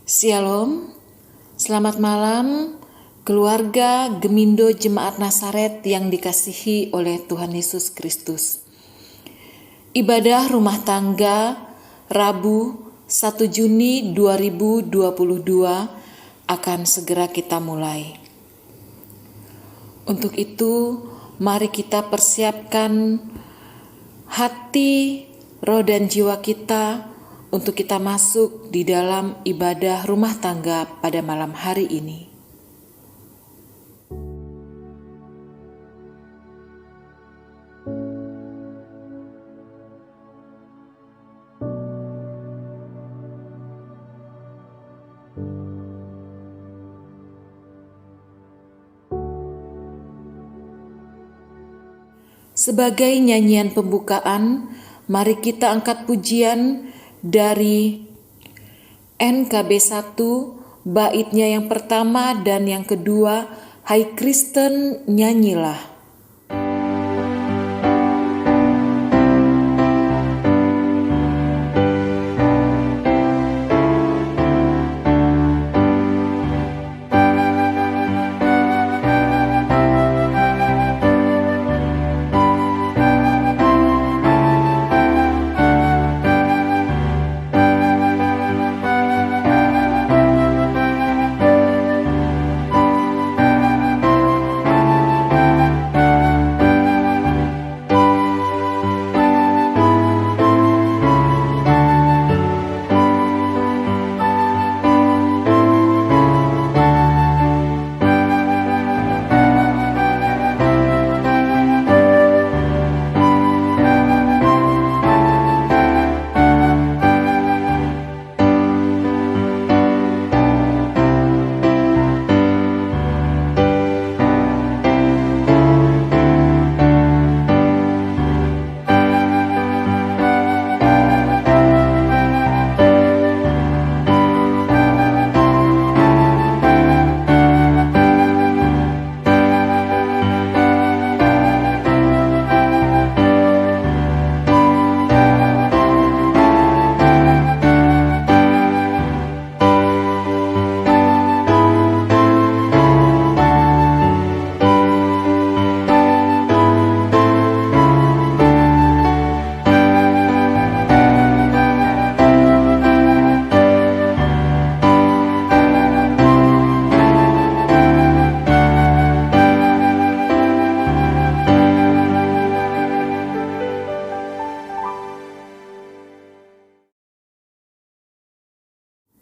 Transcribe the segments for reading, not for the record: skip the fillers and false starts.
Shalom, selamat malam keluarga Gemindo Jemaat Nazaret yang dikasihi oleh Tuhan Yesus Kristus. Ibadah rumah tangga Rabu 1 Juni 2022 akan segera kita mulai. Untuk itu, mari kita persiapkan hati, roh dan jiwa kita untuk kita masuk di dalam ibadah rumah tangga pada malam hari ini. Sebagai nyanyian pembukaan, mari kita angkat pujian dari NKB 1, baitnya yang pertama dan yang kedua, Hai Kristen nyanyilah.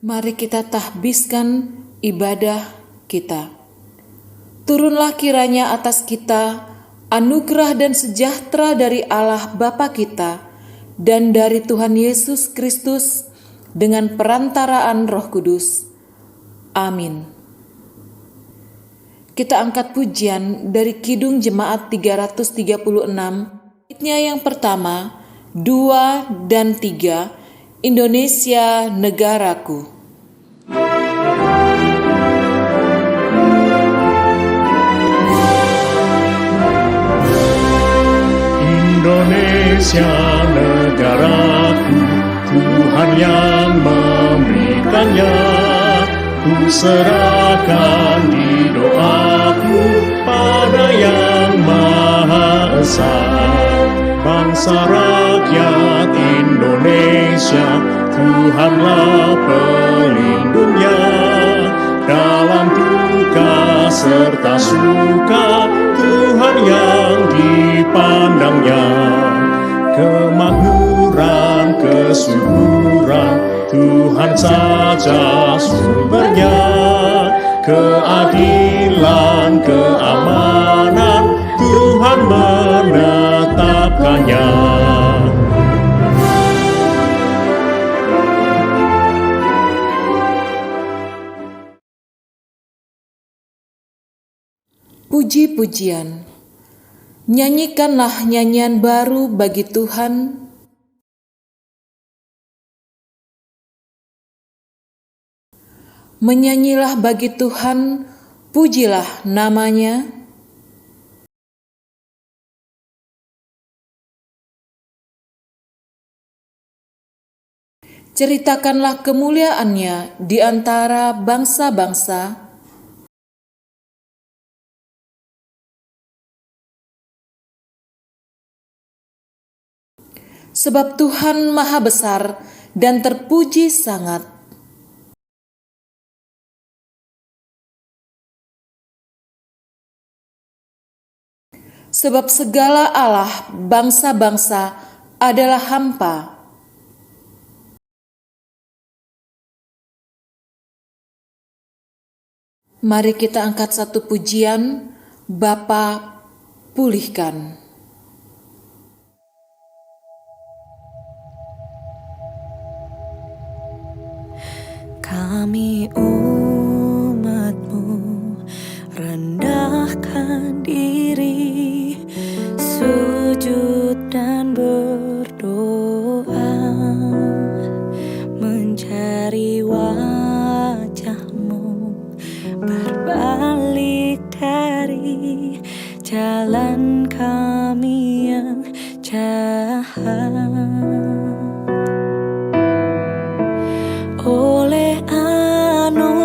Mari kita tahbiskan ibadah kita. Turunlah kiranya atas kita anugerah dan sejahtera dari Allah Bapa kita dan dari Tuhan Yesus Kristus dengan perantaraan Roh Kudus. Amin. Kita angkat pujian dari Kidung Jemaat 336, baitnya yang pertama, 2 dan 3, Indonesia Negaraku. Indonesia negaraku, Tuhan yang memberikannya. Ku serahkan di doaku pada Yang Maha Esa. Bangsa rakyat Indonesia, Tuhanlah pelindungnya. Dalam duka serta suka, Tuhan yang dipandangnya. Kemakmuran, kesuburan, Tuhan saja sumbernya. Keadilan, keamanan, Tuhan menetapkannya. Puji-pujian. Nyanyikanlah nyanyian baru bagi Tuhan. Menyanyilah bagi Tuhan, pujilah namanya. Ceritakanlah kemuliaan-Nya di antara bangsa-bangsa. Sebab Tuhan Maha Besar dan terpuji sangat. Sebab segala Allah bangsa-bangsa adalah hampa. Mari kita angkat satu pujian, Bapa pulihkan. Kami umat-Mu rendahkan diri, sujud dan berdoa, mencari wajah-Mu, berbalik dari jalan kami yang jahat. Oleh anugerah-Mu,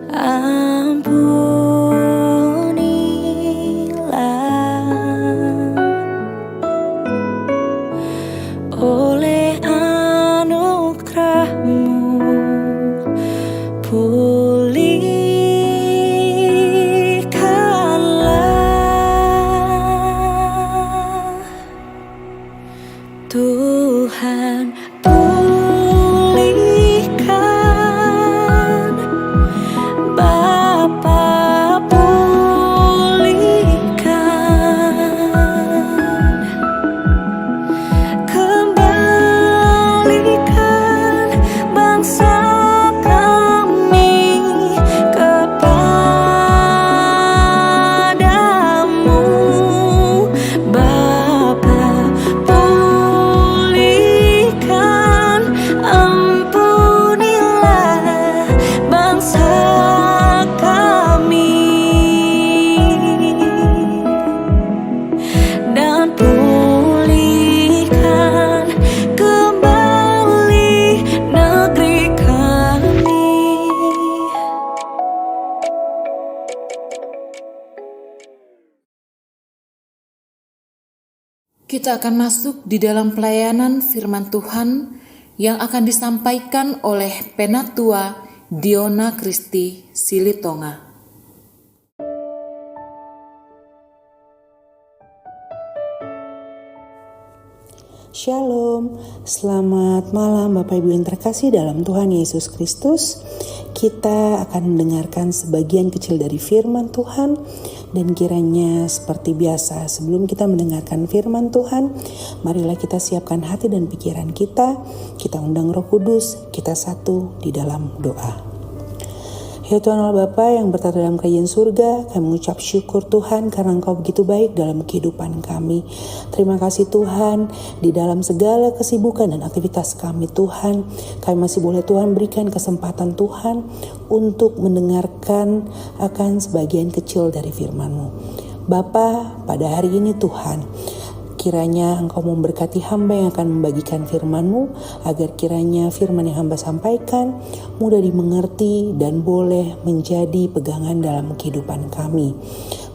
ampunilah. Oleh anugerah-Mu, pulihkanlah. Tuhan, pulihkan. Bapa, pulihkan. Kembalikan bangsa kami kepadamu. Bapa, pulihkan. Ampunilah bangsa kami dan pulihkan kembali negeri kami. Kita akan masuk di dalam pelayanan firman Tuhan yang akan disampaikan oleh Penatua Diona Kristi Silitonga. Shalom, selamat malam Bapak Ibu yang terkasih dalam Tuhan Yesus Kristus. Kita akan mendengarkan sebagian kecil dari firman Tuhan, dan kiranya seperti biasa sebelum kita mendengarkan firman Tuhan, marilah kita siapkan hati dan pikiran kita undang Roh Kudus, kita satu di dalam doa. Ya Tuhan Allah Bapa yang bertata dalam kerajaan surga, kami mengucap syukur Tuhan karena Engkau begitu baik dalam kehidupan kami. Terima kasih Tuhan, di dalam segala kesibukan dan aktivitas kami Tuhan, kami masih boleh Tuhan berikan kesempatan Tuhan untuk mendengarkan akan sebagian kecil dari firman-Mu. Bapa, pada hari ini Tuhan, kiranya Engkau memberkati hamba yang akan membagikan firman-Mu, agar kiranya firman yang hamba sampaikan mudah dimengerti dan boleh menjadi pegangan dalam kehidupan kami.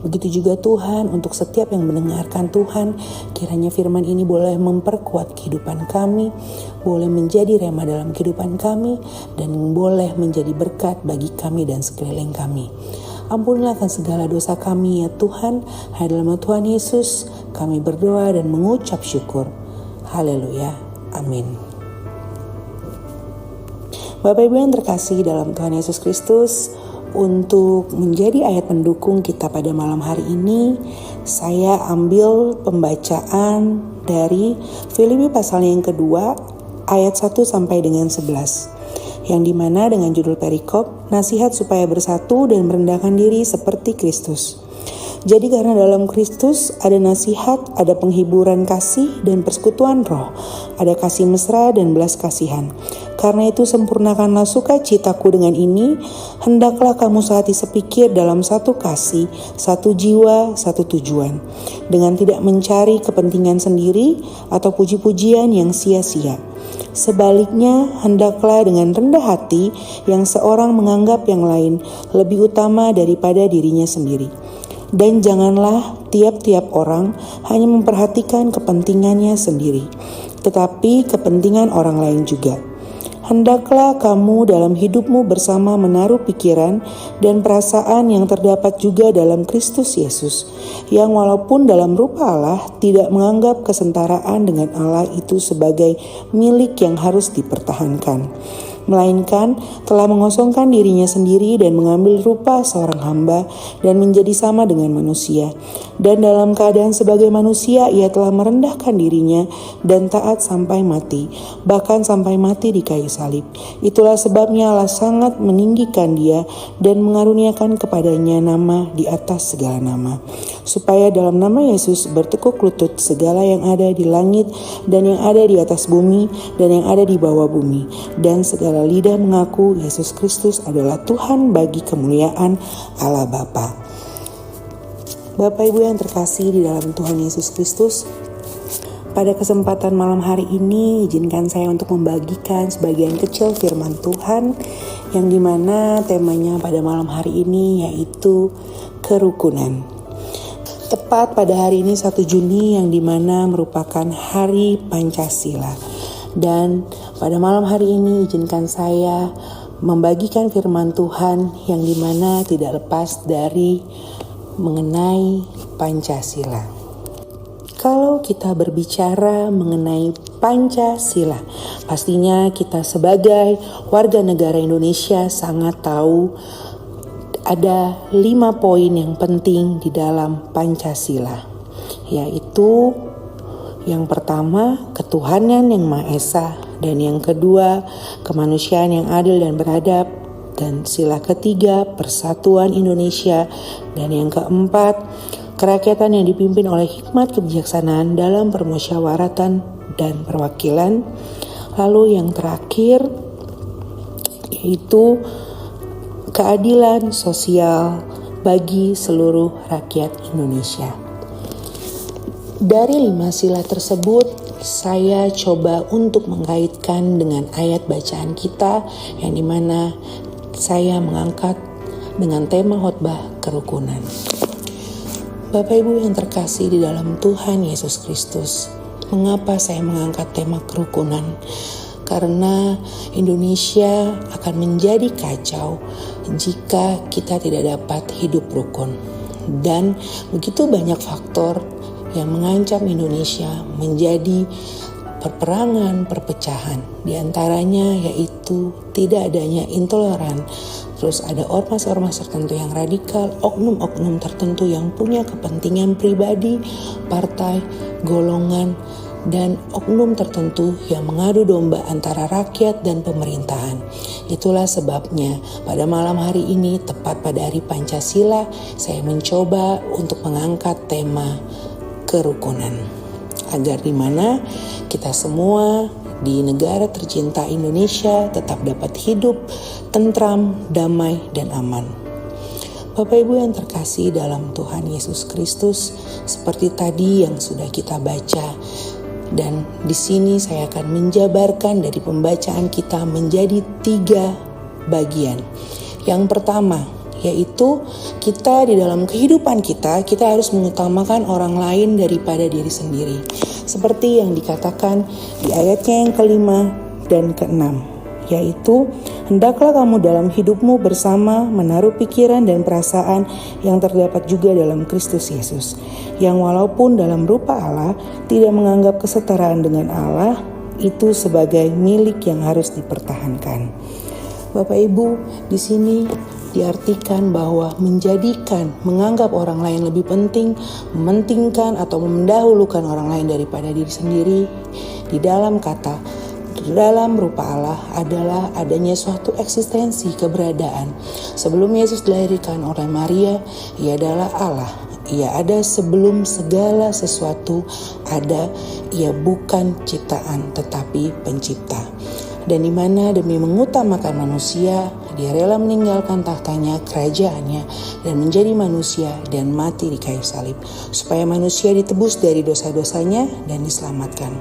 Begitu juga Tuhan, untuk setiap yang mendengarkan Tuhan, kiranya firman ini boleh memperkuat kehidupan kami, boleh menjadi rema dalam kehidupan kami, dan boleh menjadi berkat bagi kami dan sekeliling kami. Ampunilah akan segala dosa kami ya Tuhan. Hanya dalam nama Tuhan Yesus kami berdoa dan mengucap syukur. Haleluya. Amin. Bapak Ibu yang terkasih dalam Tuhan Yesus Kristus, untuk menjadi ayat pendukung kita pada malam hari ini, saya ambil pembacaan dari Filipi pasal yang kedua ayat 1 sampai dengan 11. Yang dimana dengan judul perikop, nasihat supaya bersatu dan merendahkan diri seperti Kristus. Jadi karena dalam Kristus ada nasihat, ada penghiburan kasih dan persekutuan roh, ada kasih mesra dan belas kasihan. Karena itu sempurnakanlah sukacitaku dengan ini, hendaklah kamu sehati sepikir dalam satu kasih, satu jiwa, satu tujuan, dengan tidak mencari kepentingan sendiri atau puji-pujian yang sia-sia. Sebaliknya, hendaklah dengan rendah hati yang seorang menganggap yang lain lebih utama daripada dirinya sendiri. Dan janganlah tiap-tiap orang hanya memperhatikan kepentingannya sendiri, tetapi kepentingan orang lain juga. Hendaklah kamu dalam hidupmu bersama menaruh pikiran dan perasaan yang terdapat juga dalam Kristus Yesus, yang walaupun dalam rupa Allah tidak menganggap kesetaraan dengan Allah itu sebagai milik yang harus dipertahankan, melainkan telah mengosongkan dirinya sendiri dan mengambil rupa seorang hamba dan menjadi sama dengan manusia. Dan dalam keadaan sebagai manusia ia telah merendahkan dirinya dan taat sampai mati, bahkan sampai mati di kayu salib. Itulah sebabnya Allah sangat meninggikan dia dan mengaruniakan kepadanya nama di atas segala nama, supaya dalam nama Yesus bertekuk lutut segala yang ada di langit dan yang ada di atas bumi dan yang ada di bawah bumi, dan segala lidah mengaku Yesus Kristus adalah Tuhan bagi kemuliaan Allah Bapa. Bapak Ibu yang terkasih di dalam Tuhan Yesus Kristus, pada kesempatan malam hari ini izinkan saya untuk membagikan sebagian kecil firman Tuhan yang dimana temanya pada malam hari ini yaitu kerukunan. Tepat pada hari ini 1 Juni yang dimana merupakan hari Pancasila. Dan pada malam hari ini izinkan saya membagikan firman Tuhan yang dimana tidak lepas dari mengenai Pancasila. Kalau kita berbicara mengenai Pancasila, pastinya kita sebagai warga negara Indonesia sangat tahu ada 5 poin yang penting di dalam Pancasila, yaitu yang pertama, ketuhanan yang Maha Esa, dan yang kedua, kemanusiaan yang adil dan beradab, dan sila ketiga, persatuan Indonesia, dan yang keempat, kerakyatan yang dipimpin oleh hikmat kebijaksanaan dalam permusyawaratan dan perwakilan. Lalu yang terakhir, yaitu keadilan sosial bagi seluruh rakyat Indonesia. Dari 5 sila tersebut, saya coba untuk mengaitkan dengan ayat bacaan kita yang dimana saya mengangkat dengan tema khotbah kerukunan. Bapak Ibu yang terkasih di dalam Tuhan Yesus Kristus, mengapa saya mengangkat tema kerukunan? Karena Indonesia akan menjadi kacau jika kita tidak dapat hidup rukun. Dan begitu banyak faktor yang mengancam Indonesia menjadi perperangan, perpecahan. Di antaranya yaitu tidak adanya intoleran, terus ada ormas-ormas tertentu yang radikal, oknum-oknum tertentu yang punya kepentingan pribadi, partai, golongan, dan oknum tertentu yang mengadu domba antara rakyat dan pemerintahan. Itulah sebabnya pada malam hari ini, tepat pada hari Pancasila, saya mencoba untuk mengangkat tema kerukunan, agar di mana kita semua di negara tercinta Indonesia tetap dapat hidup tentram, damai, dan aman. Bapak Ibu yang terkasih dalam Tuhan Yesus Kristus, seperti tadi yang sudah kita baca, dan di sini saya akan menjabarkan dari pembacaan kita menjadi 3 bagian. Yang pertama, yaitu kita di dalam kehidupan kita harus mengutamakan orang lain daripada diri sendiri. Seperti yang dikatakan di ayatnya yang kelima dan keenam, yaitu hendaklah kamu dalam hidupmu bersama menaruh pikiran dan perasaan yang terdapat juga dalam Kristus Yesus, yang walaupun dalam rupa Allah tidak menganggap kesetaraan dengan Allah itu sebagai milik yang harus dipertahankan. Bapak Ibu, di sini diartikan bahwa menganggap orang lain lebih penting, mementingkan atau mendahulukan orang lain daripada diri sendiri. Di dalam kata, dalam rupa Allah adalah adanya suatu eksistensi keberadaan. Sebelum Yesus dilahirkan oleh Maria, ia adalah Allah. Ia ada sebelum segala sesuatu ada. Ia bukan ciptaan tetapi pencipta. Dan di mana demi mengutamakan manusia, dia rela meninggalkan tahtanya, kerajaannya, dan menjadi manusia dan mati di kayu salib, supaya manusia ditebus dari dosa-dosanya dan diselamatkan.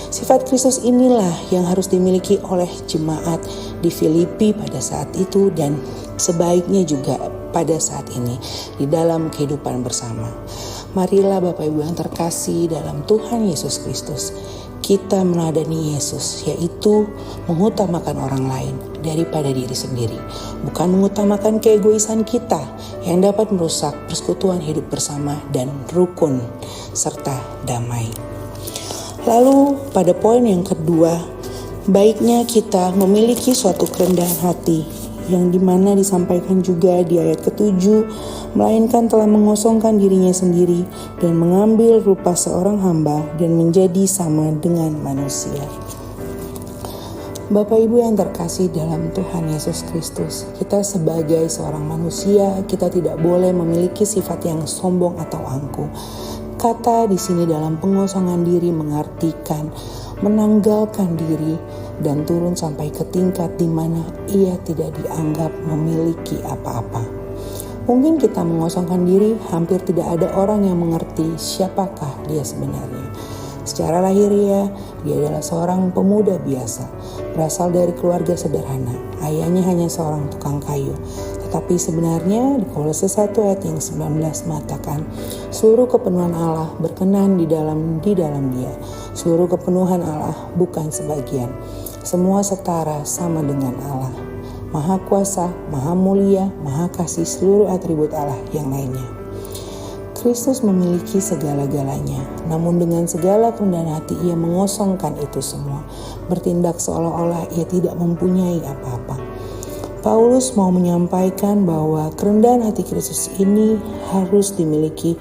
Sifat Kristus inilah yang harus dimiliki oleh jemaat di Filipi pada saat itu dan sebaiknya juga pada saat ini di dalam kehidupan bersama. Marilah Bapak Ibu yang terkasih dalam Tuhan Yesus Kristus, kita meneladani Yesus, yaitu mengutamakan orang lain daripada diri sendiri, bukan mengutamakan keegoisan kita yang dapat merusak persekutuan hidup bersama dan rukun serta damai. Lalu pada poin yang kedua, baiknya kita memiliki suatu kerendahan hati, yang dimana disampaikan juga di ayat ke-7, melainkan telah mengosongkan dirinya sendiri dan mengambil rupa seorang hamba dan menjadi sama dengan manusia. Bapak Ibu yang terkasih dalam Tuhan Yesus Kristus, kita sebagai seorang manusia, kita tidak boleh memiliki sifat yang sombong atau angkuh. Kata di sini dalam pengosongan diri mengartikan menanggalkan diri dan turun sampai ke tingkat di mana ia tidak dianggap memiliki apa-apa. Mungkin kita mengosongkan diri, hampir tidak ada orang yang mengerti siapakah dia sebenarnya. Secara lahiriah, dia adalah seorang pemuda biasa, berasal dari keluarga sederhana. Ayahnya hanya seorang tukang kayu. Tetapi sebenarnya di Kolose 1 ayat yang 19 mengatakan, seluruh kepenuhan Allah berkenan di dalam dia. Seluruh kepenuhan Allah bukan sebagian. Semua setara sama dengan Allah. Maha kuasa, maha mulia, maha kasih, seluruh atribut Allah yang lainnya. Kristus memiliki segala-galanya, namun dengan segala kerendahan hati ia mengosongkan itu semua, bertindak seolah-olah ia tidak mempunyai apa-apa. Paulus mau menyampaikan bahwa kerendahan hati Kristus ini harus dimiliki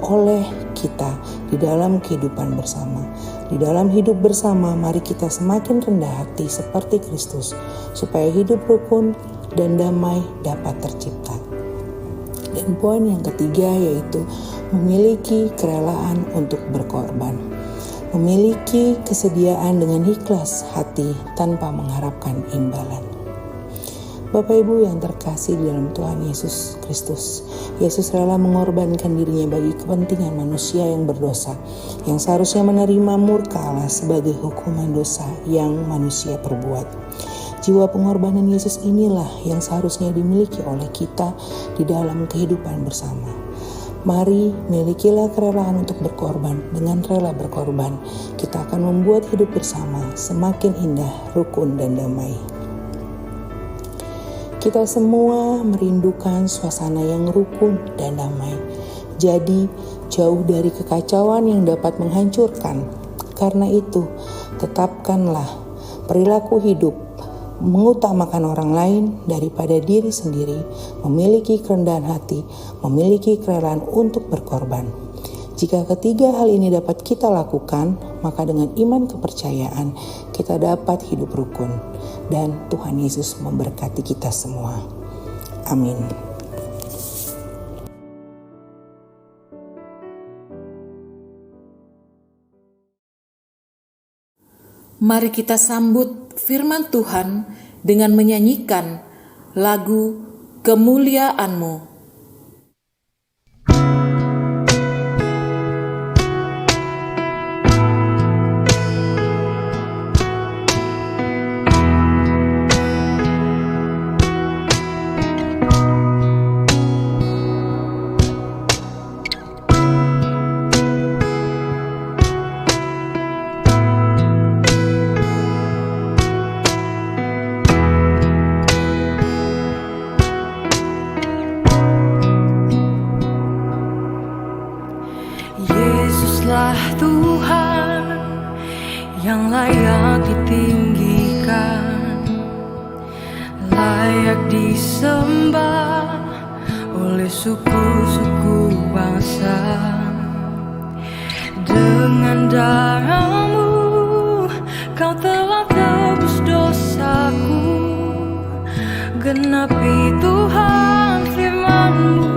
oleh kita di dalam kehidupan bersama. Di dalam hidup bersama, mari kita semakin rendah hati seperti Kristus, supaya hidup rukun dan damai dapat tercipta. Dan poin yang ketiga yaitu memiliki kerelaan untuk berkorban. Memiliki kesediaan dengan ikhlas hati tanpa mengharapkan imbalan. Bapak Ibu yang terkasih di dalam Tuhan Yesus Kristus, Yesus rela mengorbankan dirinya bagi kepentingan manusia yang berdosa, yang seharusnya menerima murka Allah sebagai hukuman dosa yang manusia perbuat. Jiwa pengorbanan Yesus inilah yang seharusnya dimiliki oleh kita di dalam kehidupan bersama. Mari milikilah kerelaan untuk berkorban. Dengan rela berkorban, kita akan membuat hidup bersama semakin indah, rukun, dan damai. Kita semua merindukan suasana yang rukun dan damai. Jadi, jauh dari kekacauan yang dapat menghancurkan. Karena itu, tetapkanlah perilaku hidup mengutamakan orang lain daripada diri sendiri, memiliki kerendahan hati, memiliki kerelaan untuk berkorban. Jika ketiga hal ini dapat kita lakukan, maka dengan iman kepercayaan kita dapat hidup rukun. Dan Tuhan Yesus memberkati kita semua. Amin. Mari kita sambut firman Tuhan dengan menyanyikan lagu Kemuliaan-Mu. Yesuslah Tuhan yang layak ditinggikan, layak disembah oleh suku-suku bangsa. Dengan darah-Mu Kau telah tebus dosaku, genapi Tuhan firman-Mu.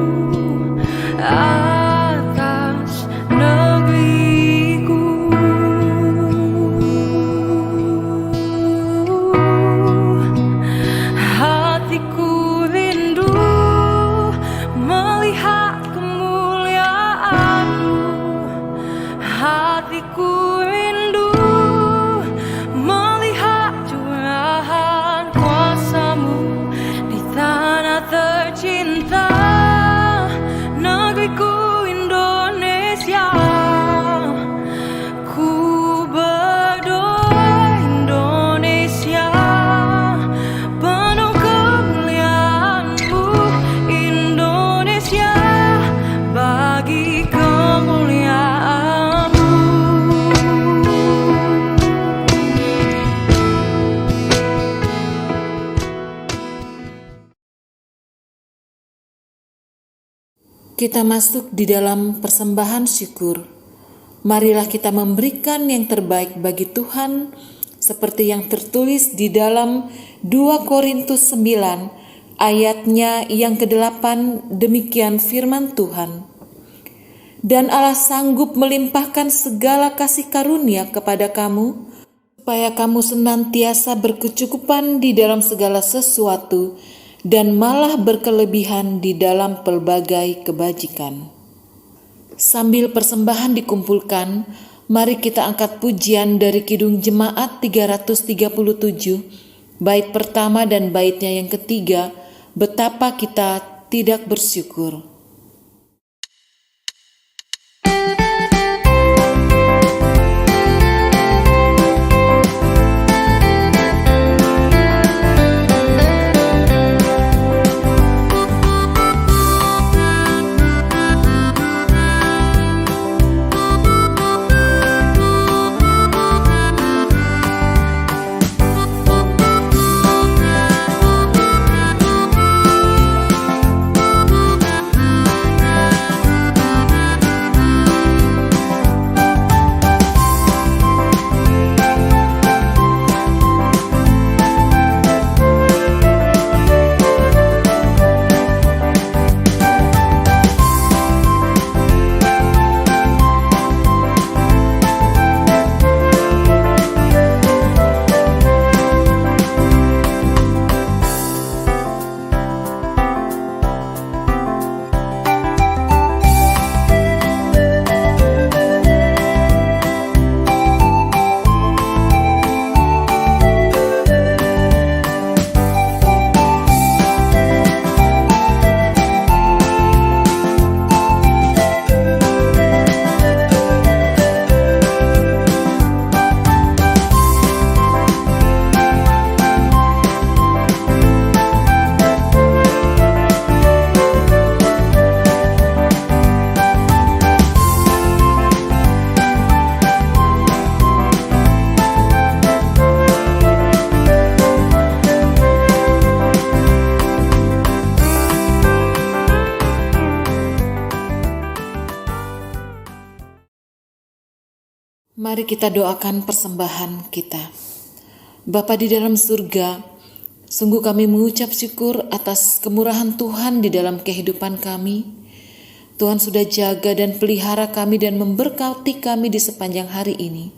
Kita masuk di dalam persembahan syukur. Marilah kita memberikan yang terbaik bagi Tuhan, seperti yang tertulis di dalam 2 Korintus 9 ayatnya yang ke-8, demikian firman Tuhan. Dan Allah sanggup melimpahkan segala kasih karunia kepada kamu, supaya kamu senantiasa berkecukupan di dalam segala sesuatu, dan malah berkelebihan di dalam pelbagai kebajikan. Sambil persembahan dikumpulkan, mari kita angkat pujian dari Kidung Jemaat 337, bait pertama dan baitnya yang ketiga, betapa kita tidak bersyukur. Mari kita doakan persembahan kita. Bapa di dalam surga, sungguh kami mengucap syukur atas kemurahan Tuhan di dalam kehidupan kami. Tuhan sudah jaga dan pelihara kami dan memberkati kami di sepanjang hari ini.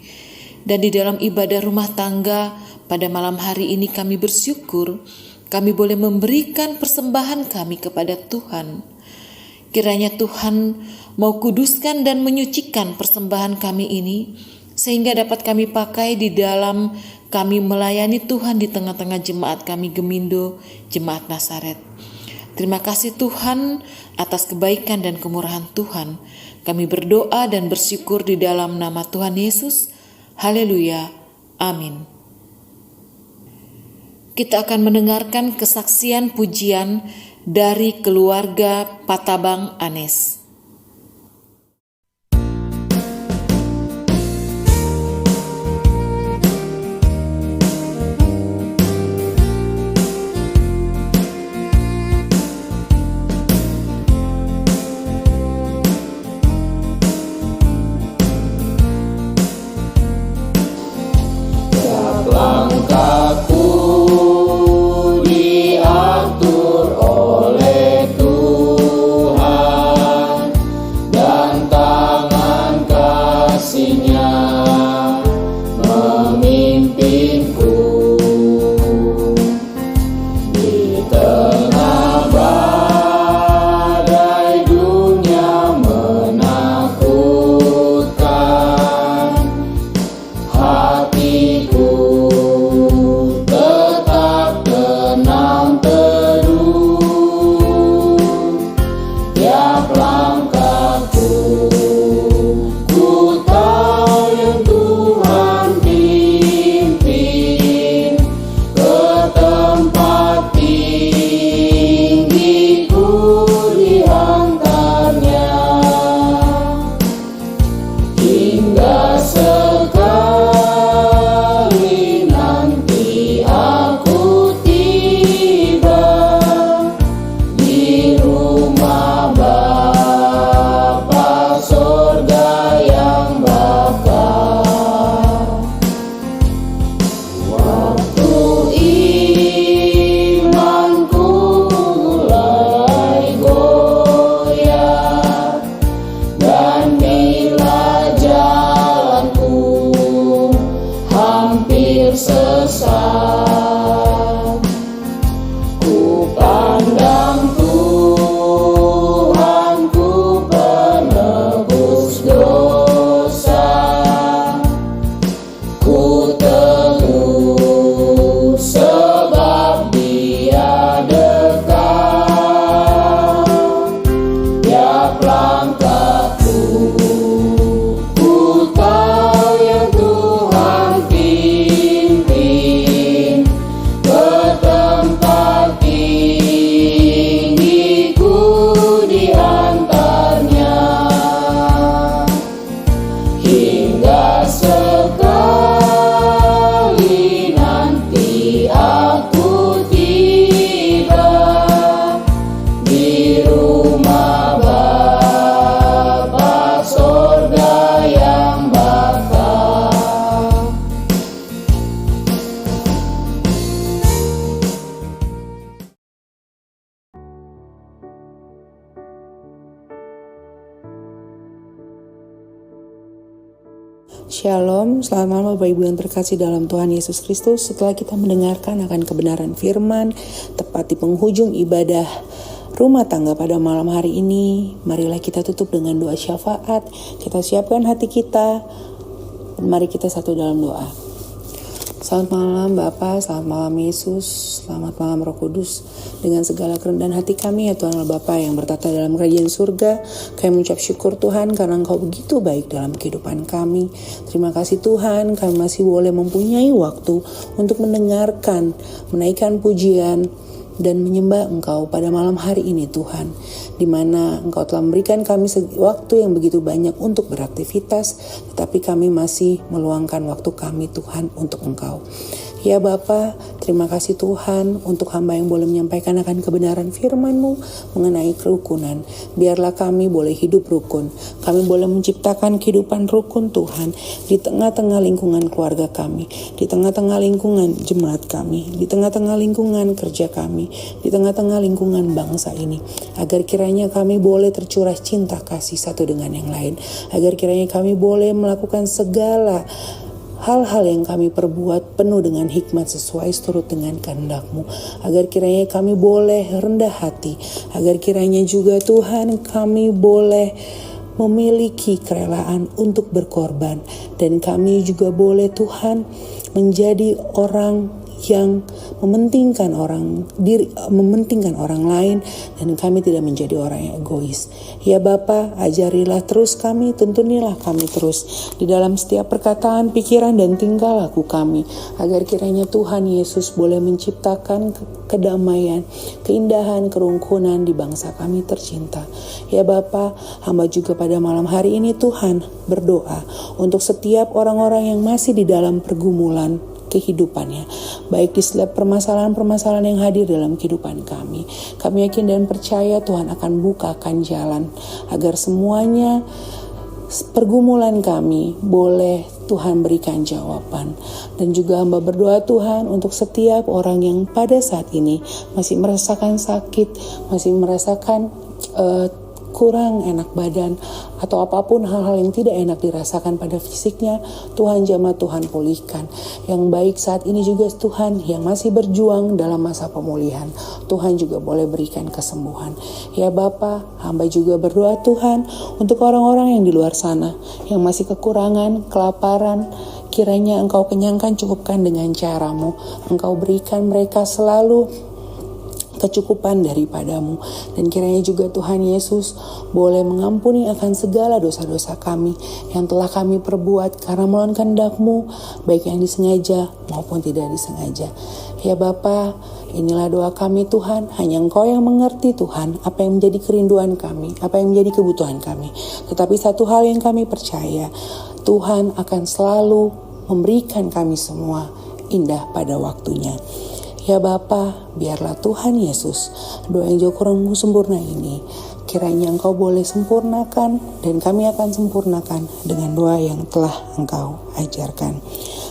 Dan di dalam ibadah rumah tangga pada malam hari ini kami bersyukur, kami boleh memberikan persembahan kami kepada Tuhan. Kiranya Tuhan mau kuduskan dan menyucikan persembahan kami ini, sehingga dapat kami pakai di dalam kami melayani Tuhan di tengah-tengah jemaat kami Gemindo, Jemaat Nasaret. Terima kasih Tuhan atas kebaikan dan kemurahan Tuhan. Kami berdoa dan bersyukur di dalam nama Tuhan Yesus. Haleluya. Amin. Kita akan mendengarkan kesaksian pujian dari keluarga Patabang Anes. Diatur oleh Tuhan. Shalom, selamat malam Bapak Ibu yang terkasih dalam Tuhan Yesus Kristus. Setelah kita mendengarkan akan kebenaran firman, tepat di penghujung ibadah rumah tangga pada malam hari ini, marilah kita tutup dengan doa syafaat. Kita siapkan hati kita, mari kita satu dalam doa. Selamat malam Bapa, selamat malam Yesus, selamat malam Roh Kudus. Dengan segala kerendahan hati kami ya Tuhan Allah Bapa yang bertata dalam kerajaan surga, kami mengucap syukur Tuhan karena Engkau begitu baik dalam kehidupan kami. Terima kasih Tuhan, kami masih boleh mempunyai waktu untuk mendengarkan, menaikkan pujian dan menyembah Engkau pada malam hari ini Tuhan, di mana Engkau telah memberikan kami waktu yang begitu banyak untuk beraktivitas, tetapi kami masih meluangkan waktu kami Tuhan untuk Engkau. Ya Bapa, terima kasih Tuhan untuk hamba yang boleh menyampaikan akan kebenaran firman-Mu mengenai kerukunan. Biarlah kami boleh hidup rukun. Kami boleh menciptakan kehidupan rukun Tuhan di tengah-tengah lingkungan keluarga kami, di tengah-tengah lingkungan jemaat kami, di tengah-tengah lingkungan kerja kami, di tengah-tengah lingkungan bangsa ini. Agar kiranya kami boleh tercurah cinta kasih satu dengan yang lain. Agar kiranya kami boleh melakukan segala hal-hal yang kami perbuat penuh dengan hikmat sesuai seturut dengan kehendak-Mu. Agar kiranya kami boleh rendah hati. Agar kiranya juga Tuhan kami boleh memiliki kerelaan untuk berkorban. Dan kami juga boleh Tuhan menjadi orang yang mementingkan orang lain, dan kami tidak menjadi orang yang egois. Ya Bapa, ajarilah terus kami, tuntunilah kami terus di dalam setiap perkataan, pikiran, dan tingkah laku kami, agar kiranya Tuhan Yesus boleh menciptakan kedamaian, keindahan, kerukunan di bangsa kami tercinta. Ya Bapa, hamba juga pada malam hari ini Tuhan berdoa untuk setiap orang-orang yang masih di dalam pergumulan kehidupannya, baik di setiap permasalahan-permasalahan yang hadir dalam kehidupan kami. Kami yakin dan percaya Tuhan akan bukakan jalan agar semuanya pergumulan kami boleh Tuhan berikan jawaban. Dan juga hamba berdoa Tuhan untuk setiap orang yang pada saat ini masih merasakan sakit, masih merasakan kurang enak badan, atau apapun hal-hal yang tidak enak dirasakan pada fisiknya, Tuhan jamah, Tuhan pulihkan. Yang baik saat ini juga Tuhan yang masih berjuang dalam masa pemulihan, Tuhan juga boleh berikan kesembuhan. Ya Bapa, hamba juga berdoa Tuhan untuk orang-orang yang di luar sana yang masih kekurangan, kelaparan, kiranya Engkau kenyangkan, cukupkan dengan cara-Mu. Engkau berikan mereka selalu kecukupan daripadamu. Dan kiranya juga Tuhan Yesus boleh mengampuni akan segala dosa-dosa kami yang telah kami perbuat karena melawan kehendak-Mu, baik yang disengaja maupun tidak disengaja. Ya Bapa, inilah doa kami Tuhan. Hanya Engkau yang mengerti Tuhan apa yang menjadi kerinduan kami, apa yang menjadi kebutuhan kami. Tetapi satu hal yang kami percaya, Tuhan akan selalu memberikan kami semua indah pada waktunya. Ya Bapa, biarlah Tuhan Yesus doa yang jauh kurang sempurna ini kiranya Engkau boleh sempurnakan, dan kami akan sempurnakan dengan doa yang telah Engkau ajarkan.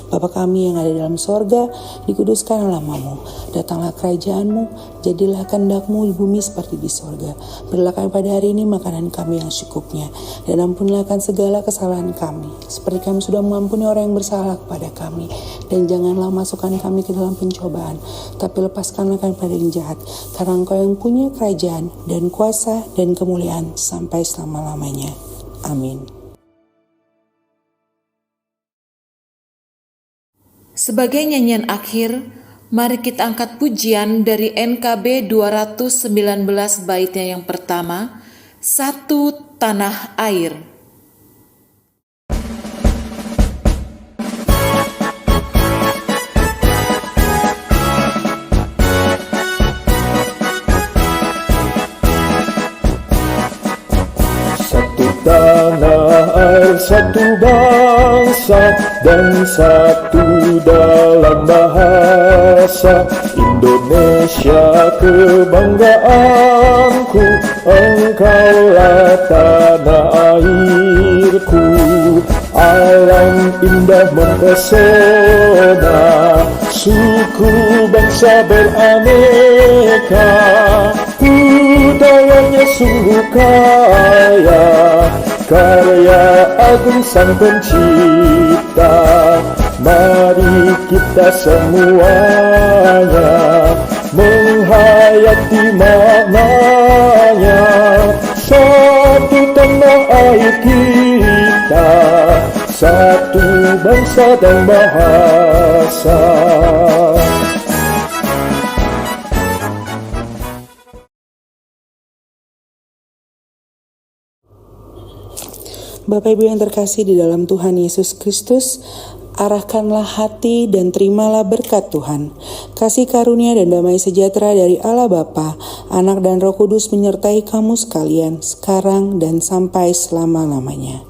Bapa kami yang ada dalam sorga, dikuduskanlah namamu, datanglah kerajaan-Mu, jadilah kehendak-Mu di bumi seperti di sorga. Berilah kami pada hari ini makanan kami yang secukupnya, dan ampunilah akan segala kesalahan kami, seperti kami sudah mengampuni orang yang bersalah kepada kami. Dan janganlah masukkan kami ke dalam pencobaan, tapi lepaskanlah kami pada yang jahat, karena Engkau yang punya kerajaan dan kuasa dan kemuliaan sampai selama-lamanya. Amin. Sebagai nyanyian akhir, mari kita angkat pujian dari NKB 219 baitnya yang pertama, Satu Tanah Air. Tanah air, satu bangsa dan satu dalam bahasa. Indonesia kebanggaanku, engkaulah tanah airku. Alam indah mempesona, suku bangsa beraneka, budayanya sungguh kaya, karya agung sang pencipta. kita. Mari kita semuanya menghayati maknanya. Satu tanah air kita, satu bangsa dan bahasa. Bapak Ibu yang terkasih di dalam Tuhan Yesus Kristus, arahkanlah hati dan terimalah berkat Tuhan. Kasih karunia dan damai sejahtera dari Allah Bapa, Anak dan Roh Kudus menyertai kamu sekalian, sekarang dan sampai selama-lamanya.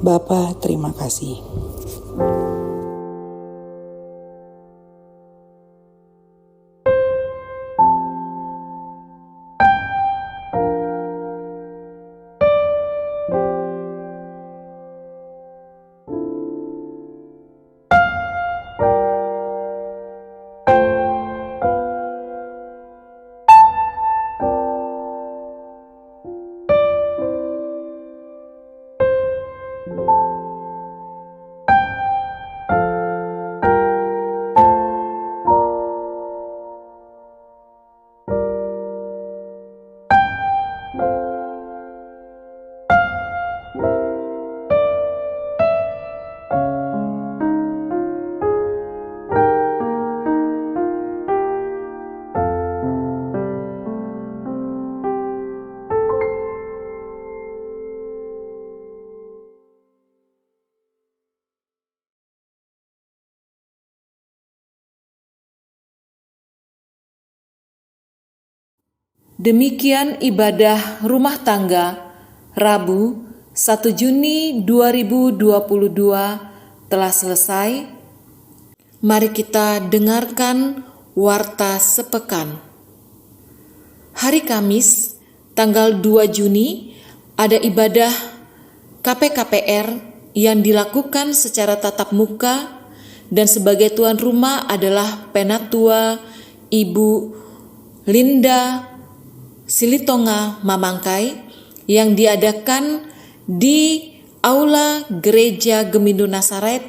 Bapa, terima kasih. Demikian ibadah rumah tangga Rabu 1 Juni 2022 telah selesai. Mari kita dengarkan warta sepekan. Hari Kamis tanggal 2 Juni ada ibadah KPKPR yang dilakukan secara tatap muka dan sebagai tuan rumah adalah Penatua Ibu Linda Silitonga Mamangkai yang diadakan di Aula Gereja Gemindo Nasaret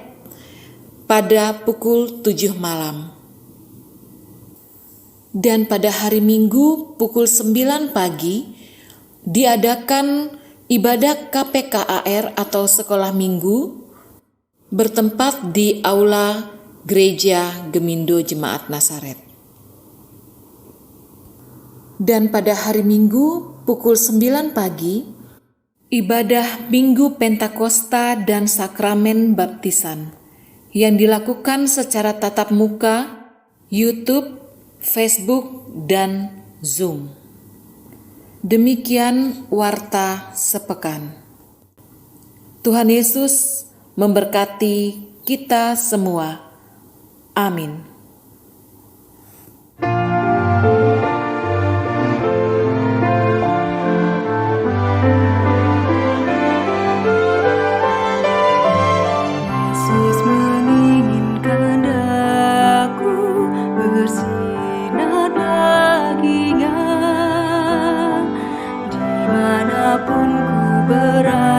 pada pukul 7 malam. Dan pada hari Minggu pukul 9 pagi diadakan ibadah KPKAR atau Sekolah Minggu bertempat di Aula Gereja Gemindo Jemaat Nasaret. Dan pada hari Minggu pukul 9 pagi, ibadah Minggu Pentakosta dan Sakramen Baptisan yang dilakukan secara tatap muka, YouTube, Facebook, dan Zoom. Demikian warta sepekan. Tuhan Yesus memberkati kita semua. Amin. Dimanapun ku berada.